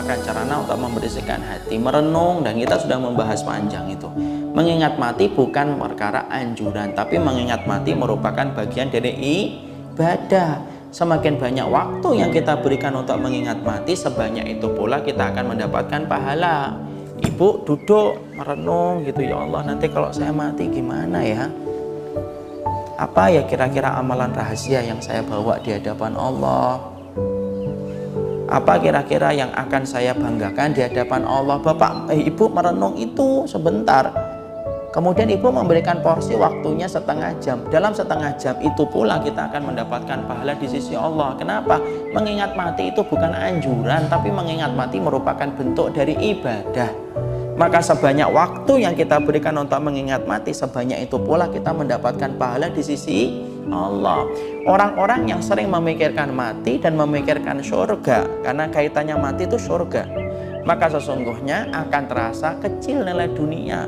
merupakan sarana untuk membersihkan hati, merenung, dan kita sudah membahas panjang itu. Mengingat mati bukan perkara anjuran, tapi mengingat mati merupakan bagian dari ibadah. Semakin banyak waktu yang kita berikan untuk mengingat mati, sebanyak itu pula kita akan mendapatkan pahala. Ibu duduk merenung gitu, ya Allah, nanti kalau saya mati gimana ya? Apa ya kira-kira amalan rahasia yang saya bawa di hadapan Allah? Apa kira-kira yang akan saya banggakan di hadapan Allah? Ibu merenung itu sebentar. Kemudian ibu memberikan porsi waktunya setengah jam. Dalam setengah jam itu pula kita akan mendapatkan pahala di sisi Allah. Kenapa? Mengingat mati itu bukan anjuran, tapi mengingat mati merupakan bentuk dari ibadah. Maka sebanyak waktu yang kita berikan untuk mengingat mati, sebanyak itu pula kita mendapatkan pahala di sisi Allah. Orang-orang yang sering memikirkan mati dan memikirkan surga, karena kaitannya mati itu surga, maka sesungguhnya akan terasa kecil nilai dunia.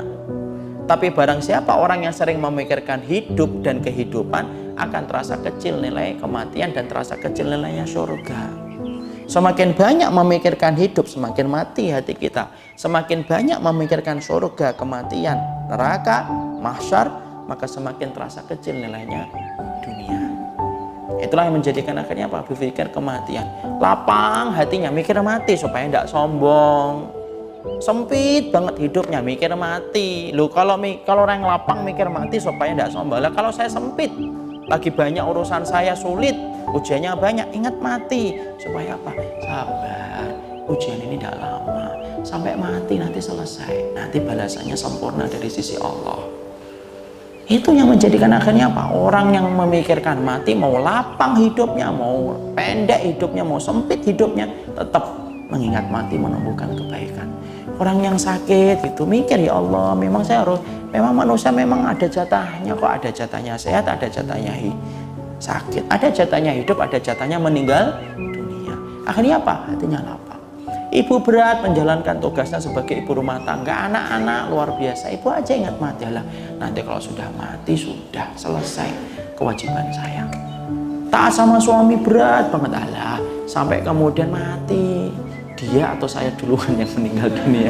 Tapi barang siapa orang yang sering memikirkan hidup dan kehidupan, akan terasa kecil nilai kematian dan terasa kecil nilainya surga. Semakin banyak memikirkan hidup, semakin mati hati kita. Semakin banyak memikirkan surga, kematian, neraka, mahsyar, maka semakin terasa kecil nilainya dunia. Itulah yang menjadikan akhirnya apa? Berpikir kematian. Lapang hatinya, mikir mati supaya tidak sombong. Sempit banget hidupnya, mikir mati. Loh, kalau orang yang lapang mikir mati supaya tidak sombong. Lah, kalau saya sempit, lagi banyak urusan saya sulit, ujiannya banyak, ingat mati supaya apa? Sabar, ujian ini tidak lama, sampai mati nanti selesai, nanti balasannya sempurna dari sisi Allah. Itu yang menjadikan akhirnya apa? Orang yang memikirkan mati, mau lapang hidupnya, mau pendek hidupnya, mau sempit hidupnya, tetap mengingat mati menumbuhkan kebaikan. Orang yang sakit itu mikir, ya Allah, memang manusia memang ada jatahnya, kok ada jatahnya sehat, ada jatahnya sakit, ada jatahnya hidup, ada jatahnya meninggal dunia. Akhirnya apa? Hatinya lapang. Ibu berat menjalankan tugasnya sebagai ibu rumah tangga, anak-anak luar biasa. Ibu aja ingat mati, lah nanti kalau sudah mati sudah selesai kewajiban saya. Taat sama suami berat banget, Allah sampai kemudian mati, dia atau saya duluan yang meninggal dunia.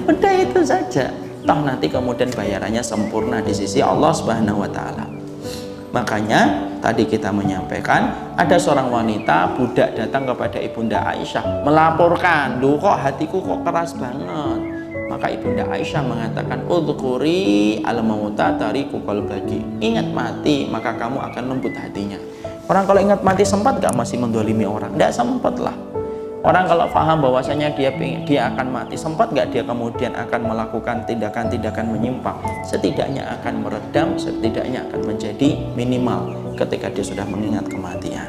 Udah itu saja. Toh nanti kemudian bayarannya sempurna di sisi Allah Subhanahu wa taala. Makanya tadi kita menyampaikan ada seorang wanita budak datang kepada Ibunda Aisyah melaporkan, "Duh, kok hatiku kok keras banget." Maka Ibunda Aisyah mengatakan, "Udhkuri al-mauta tariku qalbaki." Ingat mati, maka kamu akan lembut hatinya. Orang kalau ingat mati sempat gak masih mendolimi orang? Tidak sempat lah. Orang kalau paham bahwasanya dia akan mati, sempat nggak dia kemudian akan melakukan tindakan-tindakan menyimpang? Setidaknya akan meredam, setidaknya akan menjadi minimal ketika dia sudah mengingat kematian.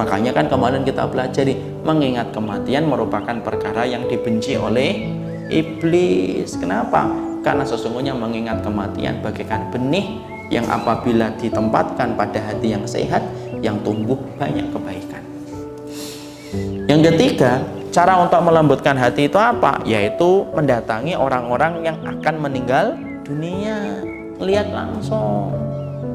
Makanya kan kemarin kita pelajari, mengingat kematian merupakan perkara yang dibenci oleh iblis. Kenapa? Karena sesungguhnya mengingat kematian bagaikan benih yang apabila ditempatkan pada hati yang sehat, yang tumbuh banyak kebaikan. Yang ketiga, cara untuk melembutkan hati itu apa? Yaitu mendatangi orang-orang yang akan meninggal dunia. Lihat langsung,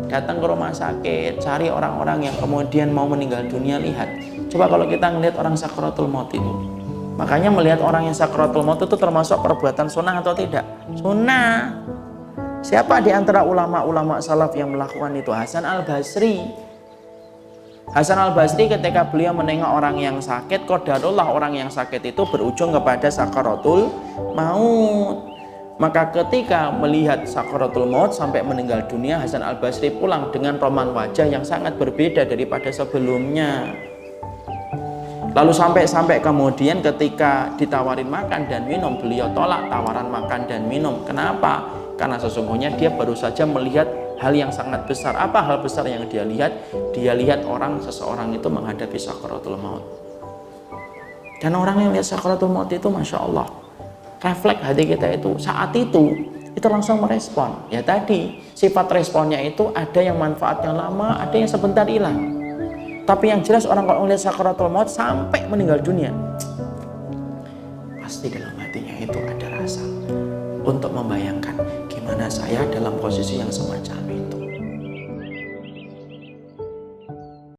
datang ke rumah sakit, cari orang-orang yang kemudian mau meninggal dunia, lihat. Coba kalau kita ngelihat orang sakratul maut itu. Makanya melihat orang yang sakratul maut itu termasuk perbuatan sunnah atau tidak? Sunnah. Siapa di antara ulama-ulama salaf yang melakukan itu? Hasan al-Basri. Hasan al-Basri ketika beliau menengok orang yang sakit, qadarullah orang yang sakit itu berujung kepada sakaratul maut. Maka ketika melihat sakaratul maut sampai meninggal dunia, Hasan al-Basri pulang dengan roman wajah yang sangat berbeda daripada sebelumnya. Lalu sampai kemudian ketika ditawarin makan dan minum, beliau tolak tawaran makan dan minum. Kenapa? Karena sesungguhnya dia baru saja melihat hal yang sangat besar. Apa hal besar yang dia lihat? Dia lihat seseorang itu menghadapi sakaratul maut. Dan orang yang lihat sakaratul maut itu, Masya Allah, refleks hati kita itu saat itu langsung merespon. Ya tadi, sifat responnya itu ada yang manfaatnya lama, ada yang sebentar hilang. Tapi yang jelas orang kalau melihat sakaratul maut sampai meninggal dunia, pasti dalam hatinya itu ada rasa untuk membayangkan gimana saya dalam posisi yang semacam